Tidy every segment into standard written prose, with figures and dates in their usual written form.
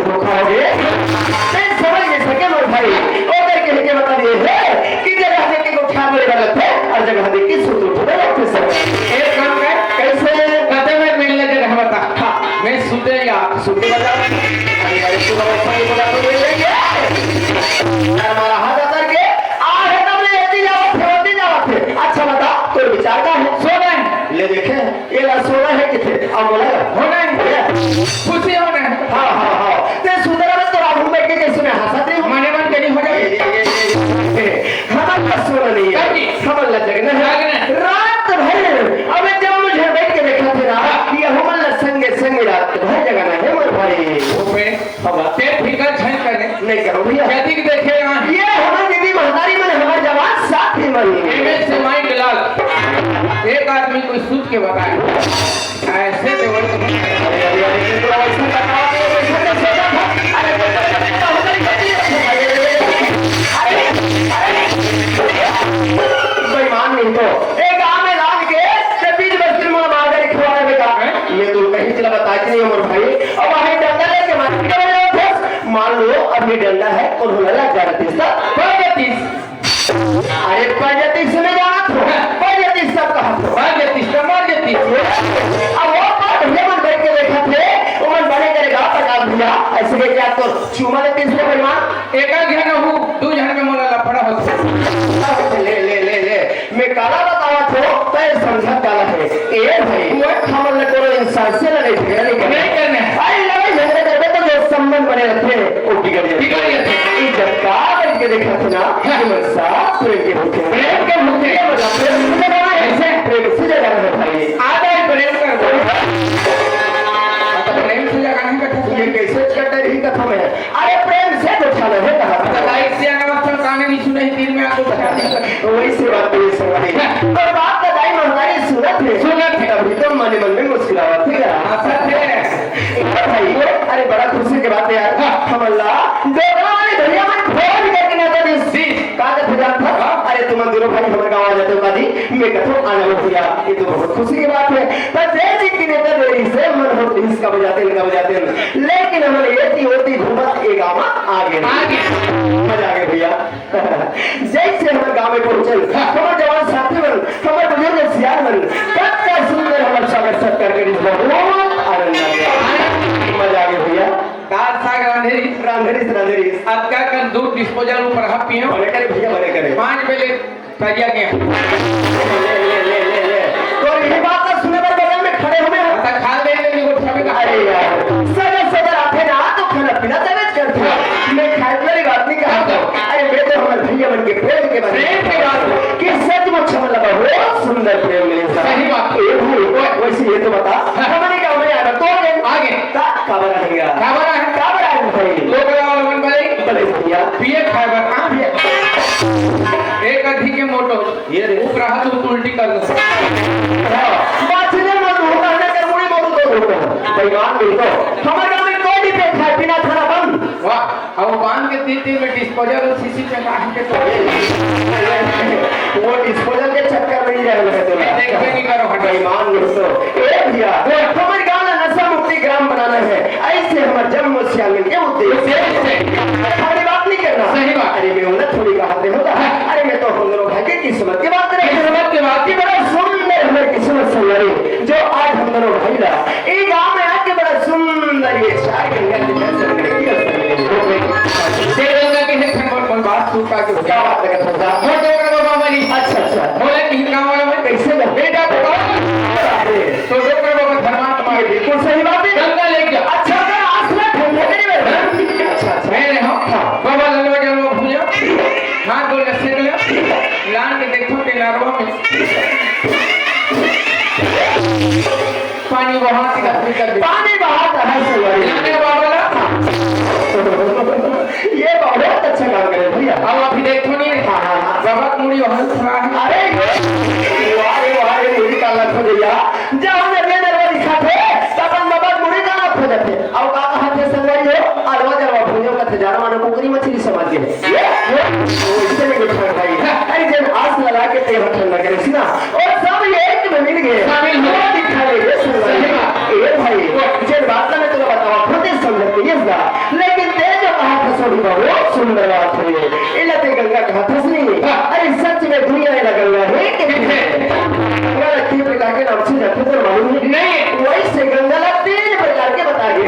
धोखा हो गए मैं समझ नहीं सके मोर भाई और करके लेके बता दिए है कि जगह देखे को ख्याल में गलत है और जगह देखे सुन उठे लगते सब एक काम कर कैसे कहते में मिलने जगह बता हाँ मैं सुते या सुनते बता अरे अरे तू बाबा भाई बोला तो ले लेंगे हमारा हाथ आकर के आ है तब ले होती जावत थे अच्छा बता कोई विचार का है सोना है ले देखे ये ला सोना है किथे अब बोला होना है खुशी होना है हाँ हाँ हाँ ते सुंदर में तो राहु में के कैसे में हंसा दे माने मन कहीं हो जाए हमारा सोना नहीं है हमल जगना है रात भर अबे जब मुझे बैठ के देखा थे ना ये हमल संगे संगे रात भर जगना है मोर भाई ओपे बाबा ते फिकर छन करने नहीं करो भैया यदि देखे यहाँ ये हमारी दीदी महतारी मन हमारे जवान साथ ही मरी एमएस से माई बिलाल एक आदमी कोई सूत के बताए ऐसे तो वही अरे अरे अरे तो ऐसा बताओ वैसा सोचा था अरे बेईमान नहीं तो एक गांव में लाग के ते बीच बस्ती में मार के खवाए बेटा ये तो कहीं चला बताती नहीं मोर भाई अब वहां डंडा लेके मार के थे मान लो अब ये डंडा है और हो लगा 35 अरे 35 में जाना था 35 तक कहा अब वो पर भैया मन बैठ के देखा थे वो मन बने करेगा प्रकाश भैया ऐसे के क्या तो चूमा लेते इसमें बेईमान एक घन हो दो जन में मोला लफड़ा हो ले ले ले ले मैं काला बतावा तो तय समझा काला है ए भाई वो हम लोग को इंसान से लड़े थे नहीं करने अरे लड़ाई झगड़े करते तो जो संबंध बने रहते वो बिगड़ जाते जब का बैठ के देखा था ना कि साथ प्रेम के भूखे ऐसे प्रेम से जगह है भाई आधा प्रेम कर प्रेम से जगह नहीं कथा ये कैसे कट रही कथा में अरे प्रेम से तो चला है कहा लाइक से अनवस्था काने नहीं सुने तीन में आपको बता दी वही से बात नहीं सुन रही और बात का दाई महंगाई सुनत है अभी तो मन में मुस्कुरावत थी सच है भाई अरे बड़ा खुशी की बात है यार हम अल्लाह देखना वाले भैया मैं फोन करके ना तो दी कागज भेजा था अरे तुम दोनों भाई हमारे गांव आ जाते हो कादी मैं कथो आने लो भैया ये तो बहुत खुशी की बात है पर जैसे कि नेता देरी से मन हो इसका बजाते लेकिन हमने ये थी होती घूमत एक गांव आगे मजा आ गया भैया जैसे हम गांव में पहुंचे हमारे जवान साथी बन हमारे बुजुर्ग सियार बन कत्ता सुंदर हमारे स्वागत सत्कार कर इस बहुत आनंद आ गया मजा आ गया भैया दाल साग रांधेरी अब क्या कर दूध डिस्पोजल ऊपर हप पियो बड़े करे भैया बड़े करे 5 बेले तैया के ले तो ये बात तो सुने पर बगल में खड़े हुए हैं तक खा दे ले को छबे का अरे यार सदर आते ना तो खाना पीना तगड़ करते मैं खाए वाली बात नहीं कहा अरे मैं तो हमारे भैया बन के प्रेम के बात कि सचमुच हम लगा हो सुंदर प्रेम मेरे साथ सही बात वैसे ये तो बता हमारे गांव में आना तो आगे काबर रहेगा काबर है भाई लोग वाला मन बड़े भैया पिए खाएगा हां एक अधिक के मोटो ये रे ऊपर हाथ उल्टी कर दो बाचने मत होगा ना कर मुड़ी मोड़ दो बेईमान नहीं तो हमारे गांव में कोई भी पे खाए बिना खाना बंद वाह अब बांध के तीन में डिस्पोजल और सीसी पे काट के तो वो डिस्पोजल के चक्कर में ही रह तो देखते नहीं करो बेईमान नहीं तो ए भैया हमारे गांव में नशा मुक्ति ग्राम बनाना है ऐसे हमारे जम्मू सियाल के उद्देश्य से थोड़ी बात नहीं करना सही बात अरे मैं उन्हें थोड़ी कहा दे होगा अरे मैं तो हम दोनों भाई की किस्मत की बात करें किस्मत की बात की बड़ा सुंदर हमारी किस्मत संवारी जो आज हम दोनों भाई रहा ये गांव में आके बड़ा सुंदर ये शायर बात सूखा के क्या बात लगा था मोटे बाबा वाली अच्छा बोले कि गांव वाला में कैसे बेटा तो डॉक्टर बाबा धर्मात्मा ये बिल्कुल सही बात है गंगा ले गया अच्छा अगर आसरा ठंडा नहीं अच्छा मैंने बाबा ललवा के लोग भूजा हाथ बोल के सेक लिया लान के देखो के लारवा में पानी बहाती का कर दे पानी बहाता है सवारी लाने बाबा ये बहुत अच्छा काम करे भैया अब अभी देखो नहीं बाबा मुड़ी वहां खड़ा है अरे वाह मुड़ी का लग भैया जब हमने ये दरवाजा दिखा थे तब हम बाबा मुड़ी का लग खोजे थे अब का कहा थे संगवारी हो अलवा जरवा भूजो का थे जाना मानो कुकरी मछली समझ गए वो इससे नहीं कुछ भाई अरे जब आस लगा के ते ठंडा करे सी ना और सब एक में मिल गए शामिल हो दिखा ले ये संगवारी ए भाई जे बात मैं तुझे बतावा खुद समझ के ये बहुत सुंदर बात है ये लते गंगा कहाँ फंसनी अरे सच में दुनिया है ना गंगा है कि गंगा तीन प्रकार के नाम से जाते तो मालूम नहीं वैसे गंगा ला 3 प्रकार के बता गए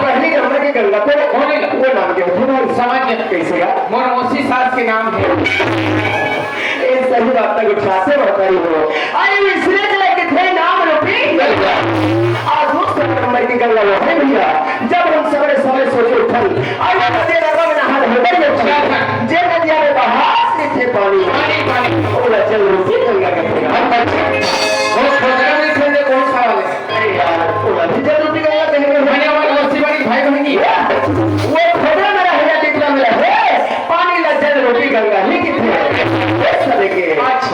पहली नंबर की गंगा को वो नाम के होते समझ गया कैसे का मोर मौसी सास के नाम है ये सही बात तक उठा से बताई हो अरे इसलिए चला कि थे नाम रूपी गंगा आज दूसरे नंबर की गंगा वो है भैया जब हम सवेरे सवेरे सोचे उठल और नदी नर्मदा में नहा रहे थे जे नदिया में बहार से थे पानी वो चल रूपी गंगा का वो खोदरा में थे कौन सा वाले अरे यार वो नदी जल रूपी गंगा कहेंगे मैंने हमारे मौसी वाली भाई बहन की वो खोदरा में रहे या दिखला में रहे पानी ला जल रूपी गंगा ही कितने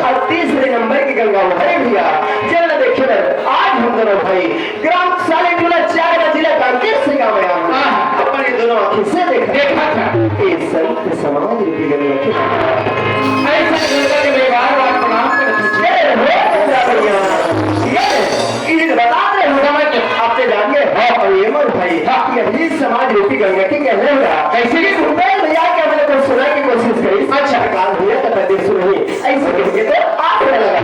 और तीसरे नंबर की गंगा वो है भैया चल देखिए आज हम दोनों भाई ग्राम सालेटूला 4 जिला कांकेर से गाँव में आए अपने दोनों आंखें से देखा था ये संत समाज रूपी गंगा की ऐसा गंगा के व्यवहार बात प्रणाम करते ये बता रहे हो समझ आपने जानिए और ये मत भाई यही समाज रूपी गंगा की कहने लगा कैसे कि भूपेश भैया के हमने को सुना की कोशिश करी अच्छा काल भैया तब देख सुनी ऐसे करके तो आप लगा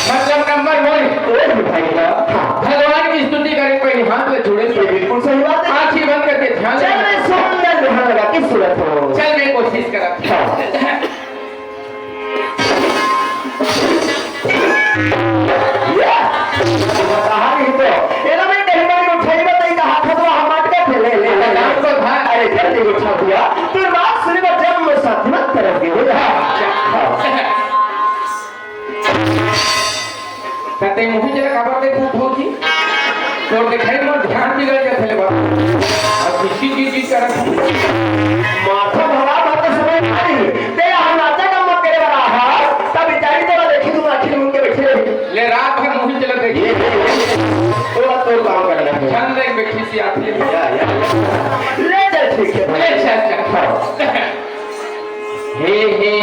मतलब नंबर 1 भाई भगवान की स्तुति करें पहले हाथ में जोड़े ये बिल्कुल सही बात है आंखें बंद करके ध्यान चल मैं सुंदर ध्यान लगा किस सूरत हो चल मैं कोशिश करा कहते मुझे जरा खबर देखा भौजी तो दिखाई मत ध्यान बिगड़ गया थे अब किसी चीज कर माथा भरा बात समझ नहीं तेरा हम नाचा का मत करे वाला है तब बेचारी तो देखी तुम आखिर मुंह के बैठे ले रात भर मुझे चला गई तो काम करना है ध्यान देख बैठी सी आती है या ले चल ठीक है ले चल हे हे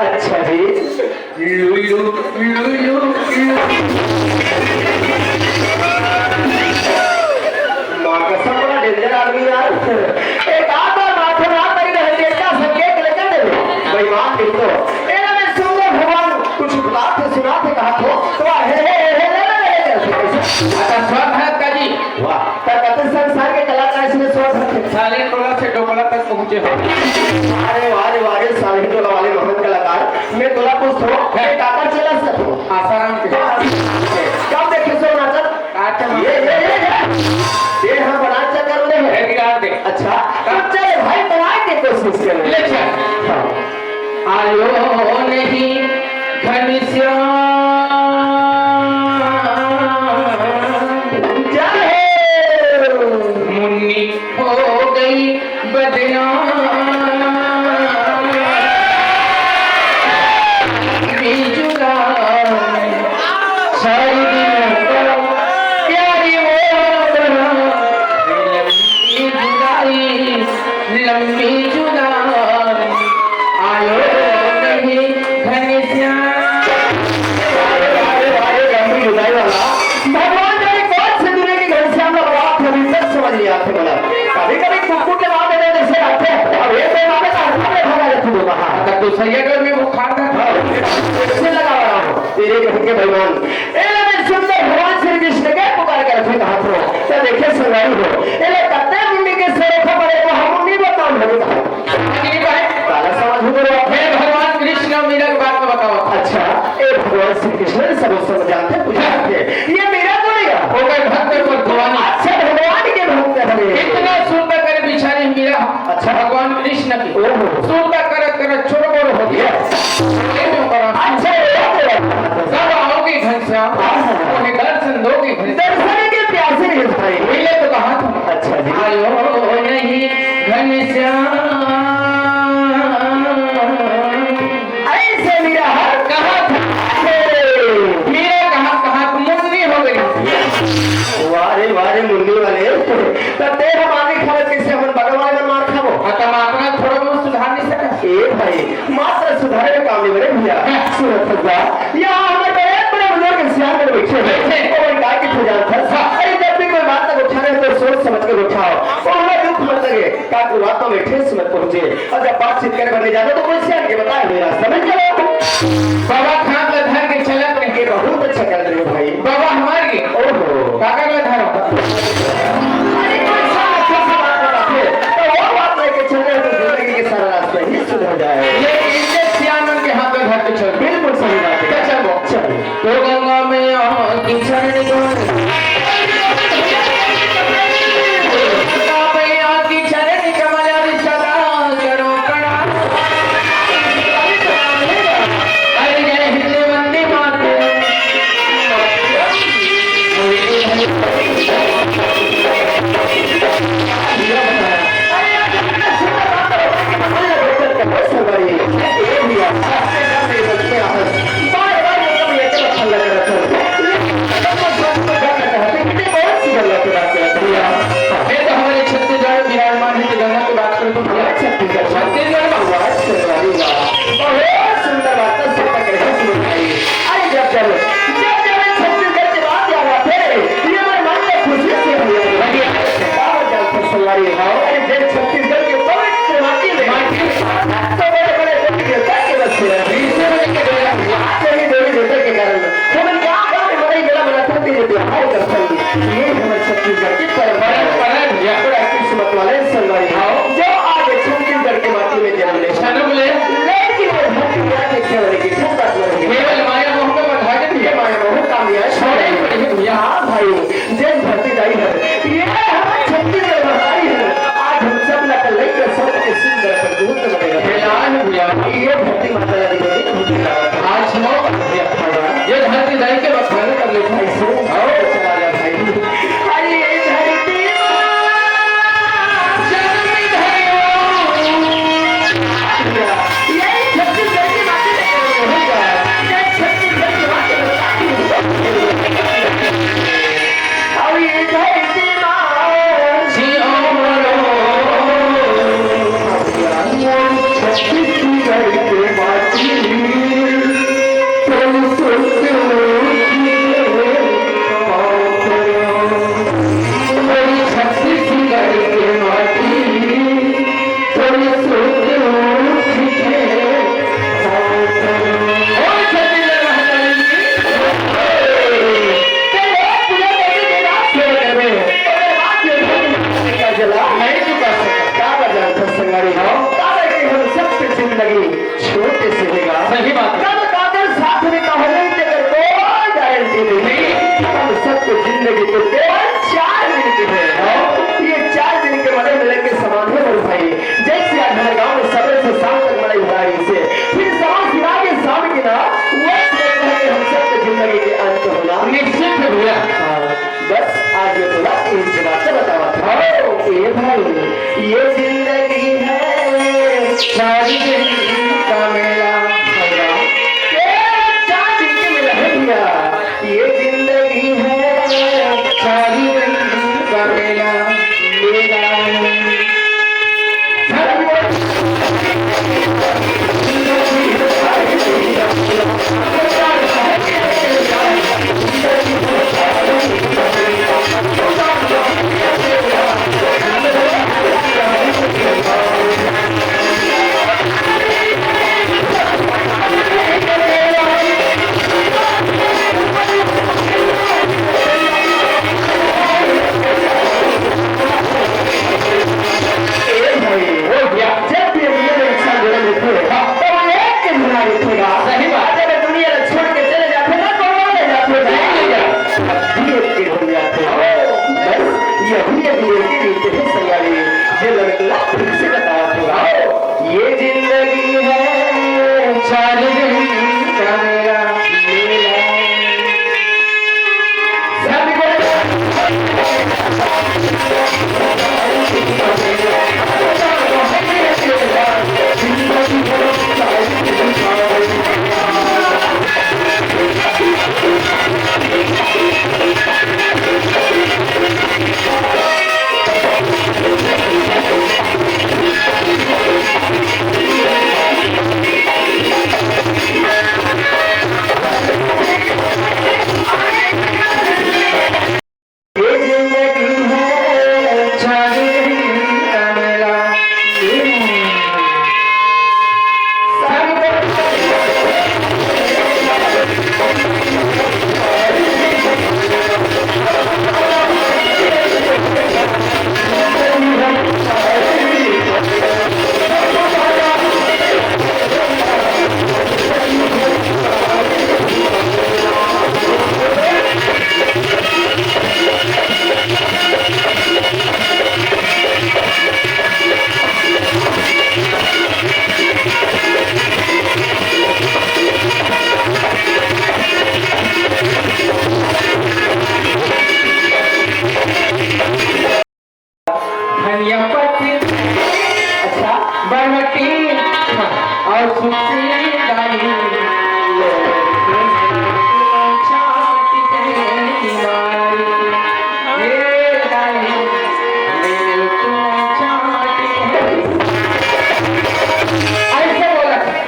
अच्छा जी माँ कसम बड़ा डेंजर आदमी यार एक आध बार माथे रात नहीं रहे देखा संकेत लेकर दे भाई माँ दिल तो एना में सुंदर भगवान कुछ बात सुना थे कहा तो हे अच्छा स्वागत का जी वाह तब संसार के कलाकार इसमें स्वागत साले टोला से डोकला तक पहुंचे हो अरे साले टोला वाले महान कलाकार मैं टोला पूछ हो मैं काका चला सकूं आसाराम के कब देखे सो नाचत अच्छा ये हम बना चक्कर में है गिरा दे अच्छा तब चले भाई बनाए के कोशिश करें ले चल आयो नहीं घनश्याम मुन्नी हो गई बदनाम बिजुला सारी दिन प्यारी लंबी जुदाई आयो नहीं घनश्याम भगवान जाने कौन से दुनिया की घनश्याम का बात अभी तक समझ नहीं आते बोला कभी कभी कुकुर के बात देने जैसे आते हैं और ये तो माने का हमारे भगा जाते हो कहा तब तो सही है में बुखार था इससे लगा रहा हूं तेरे के भगवान एले में सुंदर भगवान श्री कृष्ण के पुकार कर रखे कहा तो देखिए सुनाई हो एले कते मुंडी के सर खबर है वो हम नहीं बताऊं नहीं भाई काला समझ हो हे भगवान कृष्ण मीरा की बात में बताओ अच्छा ए भगवान श्री कृष्ण सब जानते बुझाते ये मेरा तो नहीं है वो कोई भक्त को भगवान अच्छा भगवान के भक्त है इतना सुंदर कर बिचारी मीरा अच्छा भगवान कृष्ण की सुंदर कर छोड़ बोल हो गया अच्छा सब आओगे घनश्याम उन्हें दर्शन दोगे दर्शन के प्यासे नहीं भाई मिले तो कहा था अच्छा जी आयो नहीं घनश्याम ऐसे मेरा हाथ कहा था मेरा कहा मुन्नी हो गई वारे मुन्नी वाले तो तेरे हमारे खबर कैसे हम भगवान में मार खाओ तब आपका थोड़ा बहुत सुधार नहीं सका ए भाई मात्र सुधारे में काम नहीं बने भैया सुनो फजला यहाँ हमें बड़े बड़े बुजुर्ग सियार में बैठे हैं और गाय की पूजा था अरे जब भी कोई बात तक उठाने तो सोच समझ कर उठाओ और हमें दुख मत लगे ताकि बातों में ठेस मत पहुंचे और जब बातचीत करने बनने जाते तो कोई सियार के बताए हुए रास्ता में चलो बाबा खान का धर के चलत नहीं ये बहुत अच्छा कर रहे हो भाई बाबा हमारी ओहो काका का धर अरे कोई सारा अच्छा सा बात बता थे तो वो बात लेके चल रहे हो तो जिंदगी के सारा रास्ता ही सुधर जाए ये इज्जत सियानन के हाथ में धर के चल बिल्कुल सही बात है चलो चल तो गंगा में आँख की चरण को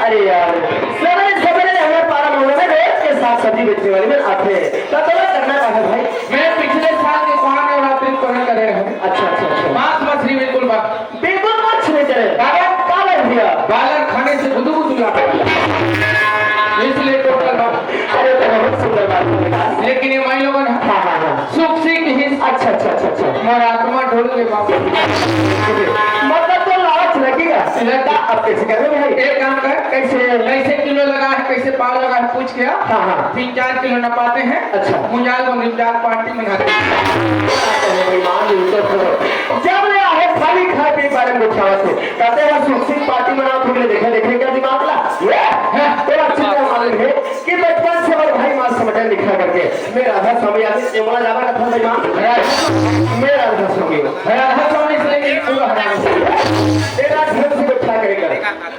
अरे यार सवेरे सवेरे हमारे पारा मोहल्ले में रोज के साथ सब्जी बेचने वाले में आते हैं तो तुम्हें करना क्या है भाई? मैं पिछले साल के कोना नवरात्रि करण करे रहे अच्छा अच्छा अच्छा मांस मछली बिल्कुल बिल्कुल मत नहीं करे का लग दिया बालक खाने से गुदू गुदू लाता इसलिए टोटल अरे तो बहुत सुंदर बात है विकास। लेकिन ये माई लोगन हाँ हाँ हाँ सुख सिंह ही अच्छा अच्छा अच्छा अच्छा मोर आत्मा ढोल के बाप मतलब तो लालच लगेगा लगता अब कैसे कर रहे भाई? एक काम कर कैसे? कैसे किलो लगा है कैसे पाव लगा है पूछ के हाँ हाँ 3-4 किलो न पाते हैं अच्छा। मुंजाल को निपटार पार्टी मनाते जब ले आओ खाली खाए पी बारे में उठावा थे कहते हैं सुखसिंह पार्टी मनाओ थोड़ी देखे क्या दिमाग ला तो अच्छी तरह मालूम है कि बचपन से मेरे भाई मां से मटन लिखा करके मैं राधा स्वामी आदि सेवला जावा का था भाई मां मैं राधा स्वामी राधा स्वामी से लेके पूरा तेरा घर से बैठा करेगा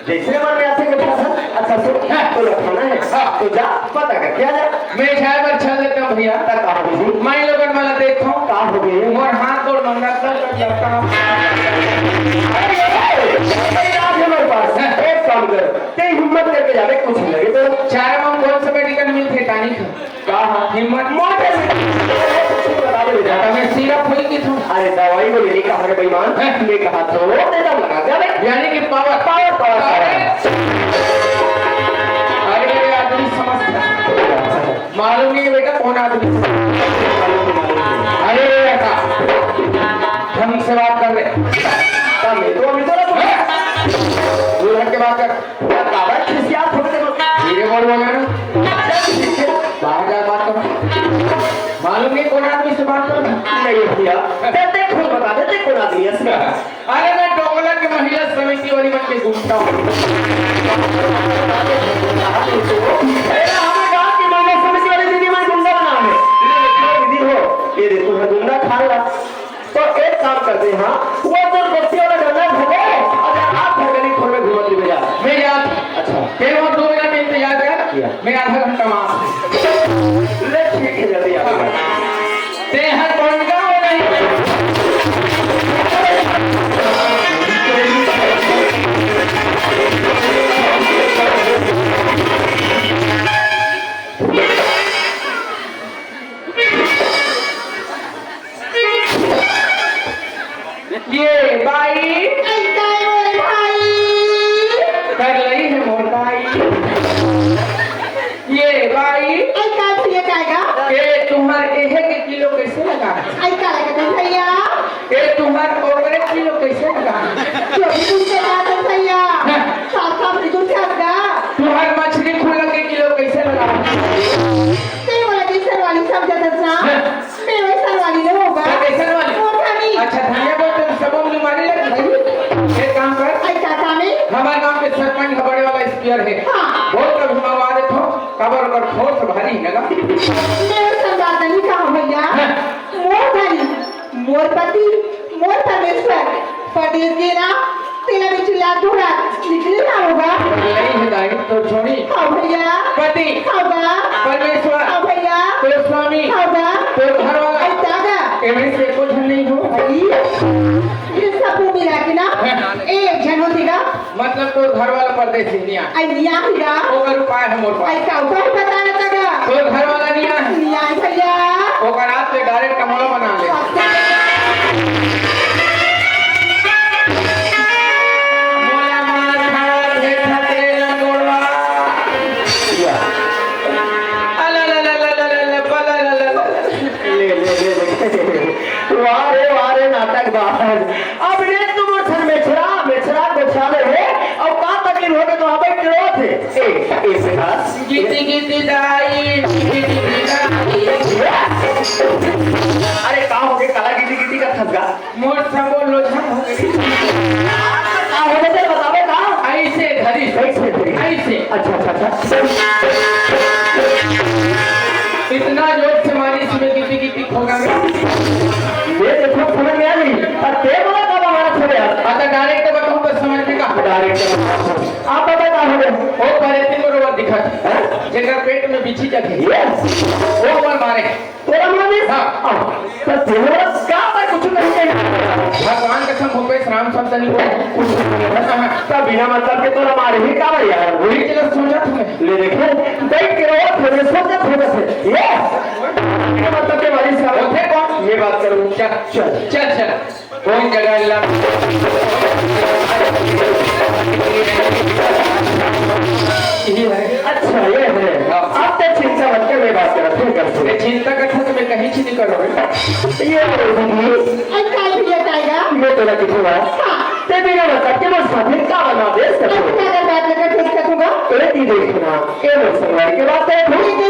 जैसे मन में आते बैठा था अच्छा सुन तो रखना है तो जा पता कर क्या जा मैं छाया पर चल देता हूँ भैया तक आ गई मैं लोगन वाला देखो का हो गई मोर हाथ और मंदा कर जाता हमारे पास एक काम कर ते हिम्मत करके जावे कुछ नहीं लगे तो चाय में कौन सा मेडिकल मिलते टानिक कहा हिम्मत मोटे बता दे बेटा मैं सिरप हुई की थूं अरे दवाई को लेने का हमारे बेईमान ने कहा तो एकदम लगा जावे यानी कि पावर पावर पावर अरे आदमी समझता मालूम नहीं बेटा कौन आदमी अरे बेटा हम से बात कर रहे मैं तो अभी तो दूर के बात कर काबर खिसिया थोड़े देर धीरे बोल बोल बाहर जा बात करो मालूम नहीं कौन आदमी से बात करो नहीं भैया ते खुद बता दे ते कौन आदमी है इसका अरे मैं डोंगला की महिला समिति वाली बन के घूमता हूँ हमें गाँव की महिला समिति वाली दीदी मैं गुंडा बना है दीदी हो ये देखो मैं गुंडा खा ला तो एक काम करते हैं हाँ वो तो बच्चे वाला डंडा भगे अगर आप भगनी खोल में घूमत ले जा मैं याद अच्छा फिर वो 2 मिनट में इंतजार कर मैं आधा घंटा मार ले ठीक है जल्दी आ ते हर कौन का हो नहीं ये बाई कर रही है मोर बाई ये बाई ये तुम्हार एक किलो कैसे लगा ये तुम्हार ओवरे किलो कैसे लगा तुम्हार मछली खुला के किलो कैसे लगा कैसे वाली अच्छा धनिया बोल सब मुझे मारे लगे एक काम कर हमारे गांव के सरपंच बड़े वाला स्पीयर है बहुत कभी मवाद हो कबर कर फोर्स भारी लगा मोर पति मोर परमेश्वर परदेश गेला तेरा बिचला थोड़ा निकले ना होगा नहीं है दाई तो छोड़ी हाँ भैया पति होगा परमेश्वर हाँ भैया तो स्वामी होगा तो घर वाला जागा एवं से कुछ नहीं हो ये सब मिला के ना एक जन होतीगा मतलब तो घर वाला परदेसी नहीं आ आई निया हिगा ओकर उपाय है मोर पास आई का उपाय बताना तगा तो घर वाला नहीं आ निया भैया ओकर रात पे डायरेक्ट कमला बना ले मोला मार खार है खतरे लगोड़वा अला ला ला ला ला ला बला ला ला ले वारे नाटक बाहर अब रे तुम सर मेछरा को छाले है और का तकलीफ हो गए तो हमें क्यों थे ए विकास गीती गीती दाई अरे का हो गए काला गिटी का थसगा मोर सबो लोझन हो गई का हो गए बतावे का ऐसे घरी ऐसे अच्छा इतना जोर से मारी इसमें गीती गीती खोगा ये देखो समझ में आ गई और ते बोला कब हमारा छोड़े आता डायरेक्ट बताऊं तो समझ में का डायरेक्ट आप बता का हो गए ओ दिखत है जेकर पेट में बिछी जगह यस वो मन मारे तोरा माने हाँ। तो तेरा का मैं कुछ नहीं कहना भगवान कसम भूपेश राम शब्द नहीं बोले कुछ नहीं है तब बिना मतलब के तोरा मारे ही का भाई यार वही चीज सोचा तुम्हें ले देखे देख के रो थोड़े सोचे थोड़े से ये मतलब के वाली साहब होते कौन ये बात करूं चल चल चल चल कौन जगह अल्लाह ये है अच्छा ये है आप तो चिंता मत कर मैं बात कर रहा हूं कर मैं चिंता करता तो मैं कहीं चीज नहीं करोगे ये दीदी आई काल भैया काएगा मैं तोरा किथुआ ते बिना मतलब के बस साथी का बना दे अब सब क्या अगर बात लेकर फेस करूंगा तोरे की देखना ये लोग संवारी के बात है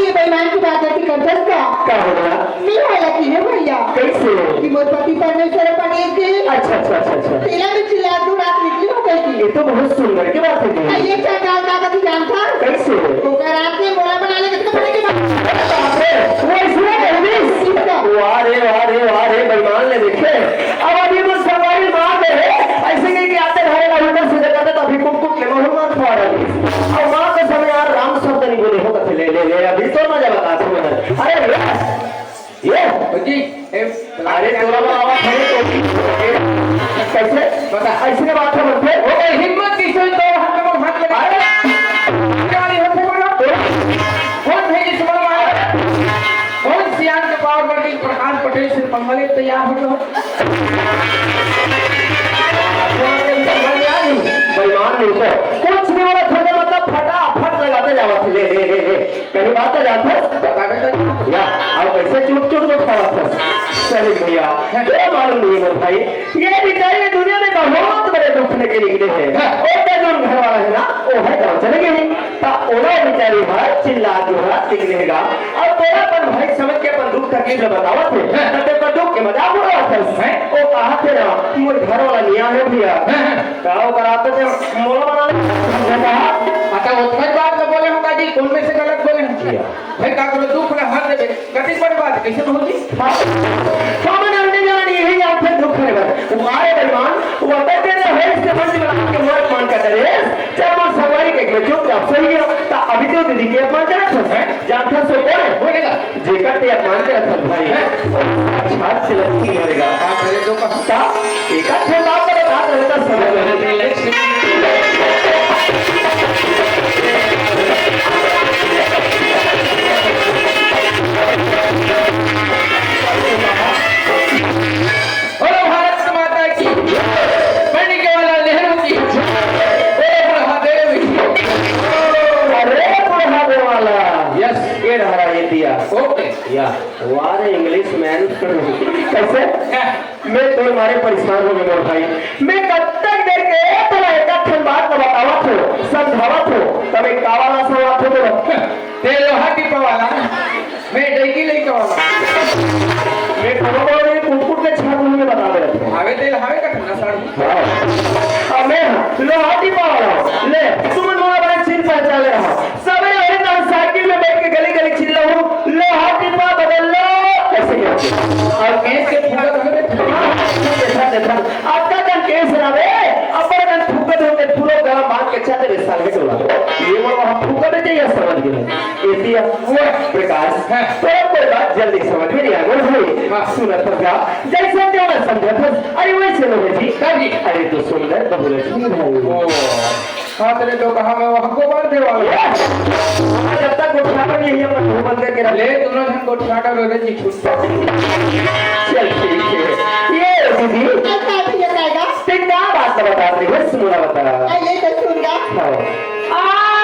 ये बेईमान की बात है कि कंठस्थ क्या होगा नहीं है लकी है भैया कैसे कि मोर पति परमेश्वर पनीर के अच्छा अच्छा अच्छा अच्छा तेरा भी चिल्ला दूं रात निकली हो गई थी ये तो बहुत सुंदर की बात है जी ये क्या डाल का कभी जान था कैसे तो कर रात में मोला बना ले कितने बड़े के बाद बाप रे वो इसने वाह रे बेईमान ने देखे अब अभी वो सवारी मार दे ऐसे नहीं कि आते रहेगा उधर से जाते तो अभी कुक के मोहन मार पा रहा है और मां के समय यार राम शब्द नहीं बोले होगा ले ले ले अभी तो मजा बता तू अरे ये जी अरे तोरा आवाज है तो कैसे बता ऐसे बात है मत वो हिम्मत किसे दो हाथ में हाथ लगा क्या नहीं होते बोलो कौन भेजी सुबह मार कौन सियान के पावर बड़ी प्रकाश पटेल से पंगले तैयार हो गए बेईमान नहीं तो कुछ नहीं वाला थोड़े मतलब फटाफट लगाते जावा ले ले ले ले कहीं बात आ जाता या अब कैसे चुप चुप तो खावा था चलिए भैया ये मालूम नहीं है भाई ये बेचारे दुनिया में बहुत बड़े दुख लेके निकले हैं और जो घर वाला है ना वो है गाँव चले गए ता ओला बेचारी भाई चिल्ला जो रात निकलेगा और तेरा अपन भाई समझ के अपन दुख तकलीफ में बतावत है तब पर दुख के मजाक उड़ा था है वो कहा थे ना मोर घर वाला निया है भैया काओ कराते थे मोला बना ले आता उतना बात न बोले होगा जी कौन में से गलत बोले हैं भाई का करो दुख ना हर दे कति बड़ी बात कैसे होगी सामने आने जाने यही आप फिर दुख है बस तुम्हारे बेईमान वो बताते हैं है इससे बंद बना के मोर मान का करे जब वो सवारी के चुपचाप सही है ता अभी तो दीदी के अपमान करत है जानता सो कौन है बोलेगा जेकर ते अपमान करत है भाई अच्छा से लगती करेगा आप मेरे दो का ता एक अच्छा बात का बात रहता समय में बोलो भारत माता की बनी के वाला नेहरू की अरे बुढ़ावे वाला यस ये रहा ये दिया ओके या वारे इंग्लिश मैन कैसे मैं तो मारे परेशान हो गए भाई मैं कब तक देर के तेरा एक बात का बतावा थो समझावा थो तब एक कावाला सवा थो तो ते लोहा की पवाला मैं डेगी लेके वाला मैं खबर बोल रही कुकुर के छाप में बता दे रहे आवे तेल हावे का ठंडा साड़ी अब मैं लोहाटी पावाला ले तुम मोला बड़ा चिन पहचान ले रहा सवेरे अरे तो साइकिल में बैठ के गली गली चिल्ला हूं लोहाटी पा बदल लो ऐसे क्या और केस के फूका तो देखा आपका जन केस ना बे अपन जन फूका दे पूरा गला बांध के चाहते रे साल में टोला ये वो वहां फूका दे चाहिए समझ गए एतिया वो प्रकाश तो कोई बात जल्दी समझ में नहीं आ गई भाई सुना था क्या जैसे जो मैं समझा था अरे वैसे लोग जी कभी अरे तो सुंदर बहुलक्ष्मी भाई ओ हां तेरे तो कहा मैं वहां को मार दे वाला जब तक उठाकर यही अपन मुंह बंद करके रख ले दोनों जन को ठाटा रोने की छूट चल ठीक है ये दीदी काल भैया काएगा क्या बात बता रही है सुना बता ये तो सुन गा आ